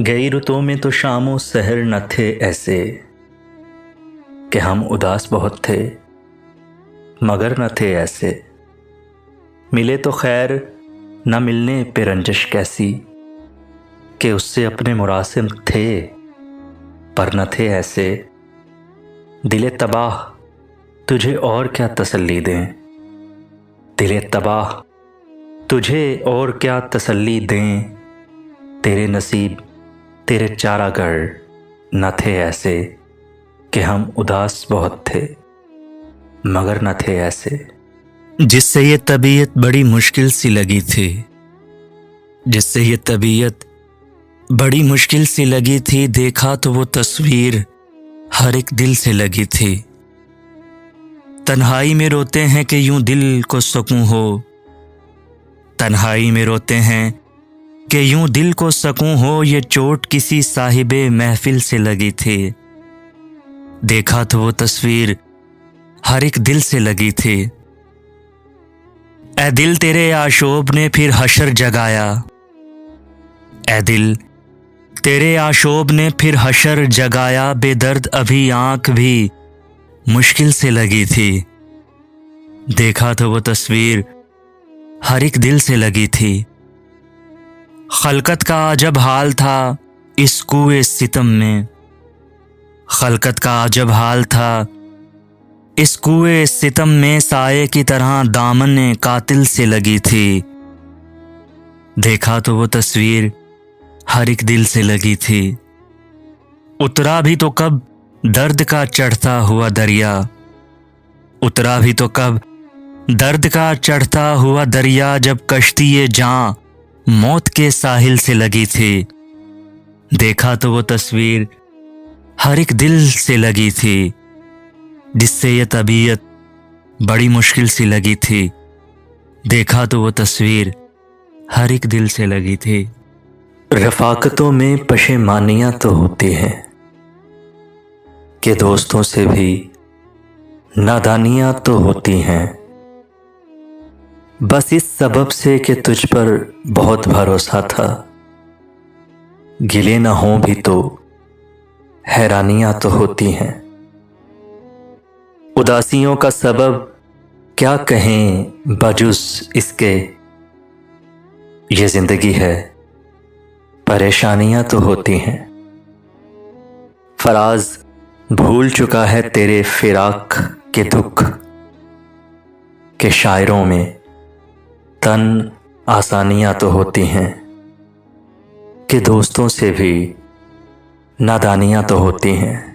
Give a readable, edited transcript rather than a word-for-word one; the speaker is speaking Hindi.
गई रुतों में तो शामों सहर न थे ऐसे कि हम उदास बहुत थे, मगर न थे ऐसे। मिले तो खैर न मिलने पे रंजिश कैसी कि उससे अपने मुरासिम थे, पर न थे ऐसे। दिले तबाह तुझे और क्या तसल्ली दें, दिले तबाह तुझे और क्या तसल्ली दें। तेरे नसीब तेरे चारागर न थे ऐसे कि हम उदास बहुत थे, मगर न थे ऐसे। जिससे ये तबीयत बड़ी मुश्किल सी लगी थी, जिससे ये तबीयत बड़ी मुश्किल सी लगी थी, देखा तो वो तस्वीर हर एक दिल से लगी थी। तन्हाई में रोते हैं कि यूं दिल को सुकून हो, तन्हाई में रोते हैं कि यूं दिल को सुकून हो। ये चोट किसी साहिबे महफिल से लगी थी, देखा तो वो तस्वीर हर एक दिल से लगी थी। ए दिल तेरे आशोब ने फिर हशर जगाया, ए दिल तेरे आशोब ने फिर हशर जगाया। बेदर्द अभी आंख भी मुश्किल से लगी थी, देखा तो वो तस्वीर हर एक दिल से लगी थी। खलकत का अजब हाल था इस कुए सितम में, खलकत का अजब हाल था इस कुए सितम में। साये की तरह दामन कातिल से लगी थी, देखा तो वो तस्वीर हर एक दिल से लगी थी। उतरा भी तो कब दर्द का चढ़ता हुआ दरिया, उतरा भी तो कब दर्द का चढ़ता हुआ दरिया। जब कश्ती ये जां मौत के साहिल से लगी थी, देखा तो वो तस्वीर हर एक दिल से लगी थी। जिससे ये तबीयत बड़ी मुश्किल सी लगी थी, देखा तो वो तस्वीर हर एक दिल से लगी थी। रफ़ाकतों में पशेमानियाँ तो होती हैं कि दोस्तों से भी नादानियाँ तो होती हैं। बस इस सबब से कि तुझ पर बहुत भरोसा था, गिले ना हों भी तो हैरानियाँ तो होती हैं। उदासियों का सबब क्या कहें बजुज़ इसके, ये ज़िंदगी है परेशानियाँ तो होती हैं। फराज भूल चुका है तेरे फिराक के दुख के शायरों में तन आसानियाँ तो होती हैं कि दोस्तों से भी नादानियाँ तो होती हैं।